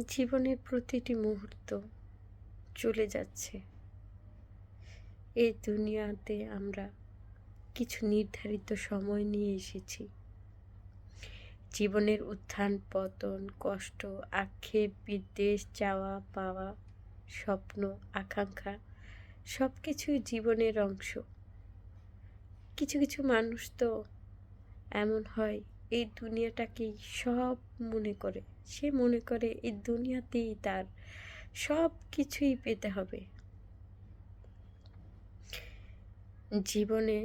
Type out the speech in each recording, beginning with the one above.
জীবনের প্রতিটি মুহূর্ত চলে যাচ্ছে। এই দুনিয়াতে আমরা কিছু নির্ধারিত সময় নিয়ে এসেছি। জীবনের উত্থান পতন, কষ্ট, আক্ষেপ, বিদ্বেষ, চাওয়া পাওয়া, স্বপ্ন, আকাঙ্ক্ষা সব কিছুই জীবনের অংশ। কিছু কিছু মানুষ তো এমন হয়, এই দুনিয়াটাকেই সব মনে করে। সে মনে করে এই দুনিয়াতেই তার সব কিছুই পেতে হবে। জীবনে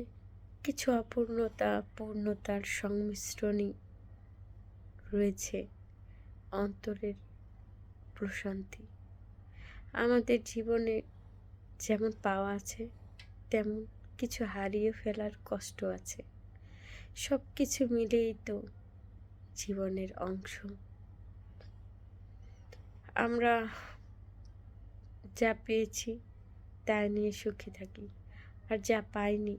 কিছু অপূর্ণতা পূর্ণতার সংমিশ্রণই রয়েছে অন্তরের প্রশান্তি। আমাদের জীবনে যেমন পাওয়া আছে, তেমন কিছু হারিয়ে ফেলার কষ্ট আছে। সব কিছু মিলেই তো জীবনের অংশ। আমরা যা পেয়েছি তা নিয়ে সুখী থাকি, আর যা পাইনি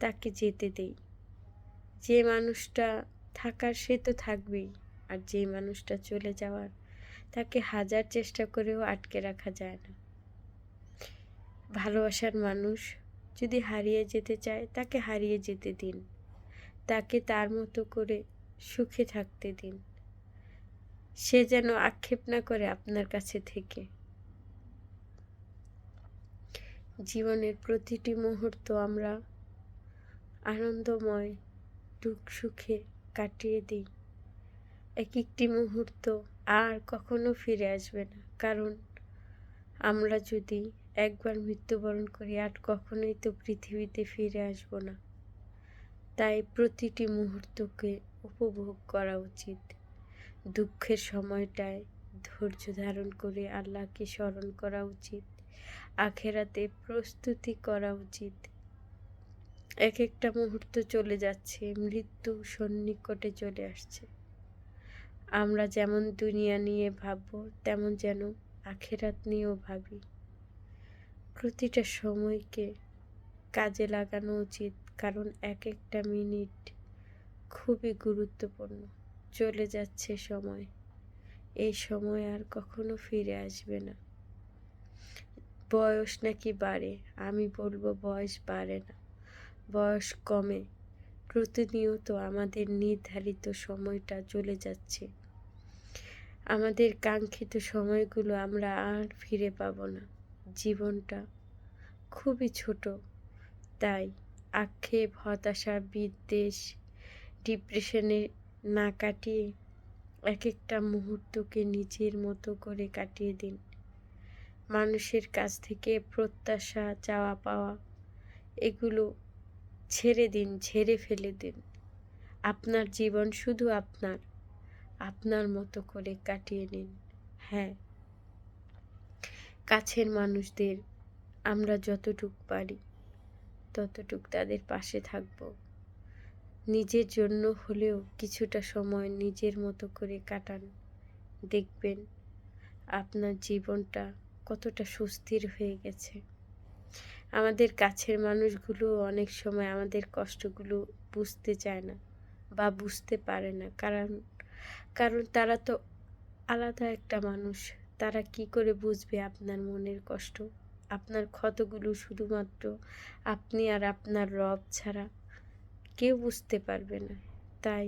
তাকে যেতে দেই। যে মানুষটা থাকার সে তো থাকবেই, আর যে মানুষটা চলে যাওয়ার তাকে হাজার চেষ্টা করেও আটকে রাখা যায় না। ভালোবাসার মানুষ যদি হারিয়ে যেতে চায় তাকে হারিয়ে যেতে দিন, তাকে তার মতো করে সুখে থাকতে দিন। সে যেন আক্ষেপ না করে আপনার কাছে থেকে। জীবনের প্রতিটি মুহূর্ত আমরা আনন্দময় দুঃখ সুখে কাটিয়ে দিই। এক একটি মুহূর্ত আর কখনো ফিরে আসবে না, কারণ আমরা যদি একবার মৃত্যুবরণ করি আর কখনোই তো পৃথিবীতে ফিরে আসব না। তাই প্রতিটি মুহূর্তকে উপভোগ করা উচিত। দুঃখের সময়টায় ধৈর্য ধারণ করে আল্লাহকে স্মরণ করা উচিত। আখেরাতে প্রস্তুতি করা উচিত। এক একটা মুহূর্ত চলে যাচ্ছে, মৃত্যু সন্নিকটে চলে আসছে। আমরা যেমন দুনিয়া নিয়ে ভাববো, তেমন যেন আখেরাত নিয়েও ভাবি। প্রতিটা সময়কে কাজে লাগানো উচিত, কারণ এক একটা মিনিট খুবই গুরুত্বপূর্ণ। চলে যাচ্ছে সময়, এই সময় আর কখনো ফিরে আসবে না। বয়স নাকি বাড়ে, আমি বলবো বয়স বাড়ে না, বয়স কমে। প্রতিনিয়ত আমাদের নির্ধারিত সময়টা চলে যাচ্ছে। আমাদের কাঙ্ক্ষিত সময়গুলো আমরা আর ফিরে পাবো না। জীবনটা খুবই ছোট, তাই আক্ষেপ, হতাশা, বিদ্বেষ, ডিপ্রেশনে না কাটিয়ে এক একটা মুহূর্তকে নিজের মতো করে কাটিয়ে দিন। মানুষের কাছ থেকে প্রত্যাশা, চাওয়া পাওয়া এগুলো ছেড়ে দিন, ঝেড়ে ফেলে দিন। আপনার জীবন শুধু আপনার মতো করে কাটিয়ে নিন। হ্যাঁ, কাছের মানুষদের আমরা যতটুক পারি ততটুক তাদের পাশে থাকব। নিজের জন্য হলেও কিছুটা সময় নিজের মতো করে কাটান। দেখবেন আপনার জীবনটা কতটা সুস্থির হয়ে গেছে। আমাদের কাছের মানুষগুলো অনেক সময় আমাদের কষ্টগুলো বুঝতে চায় না বা বুঝতে পারে না, কারণ তারা তো আলাদা একটা মানুষ। তারা কি করে বুঝবে আপনার মনের কষ্ট? আপনার ক্ষতগুলো শুধুমাত্র আপনি আর আপনার রব ছাড়া কেউ বুঝতে পারবে না। তাই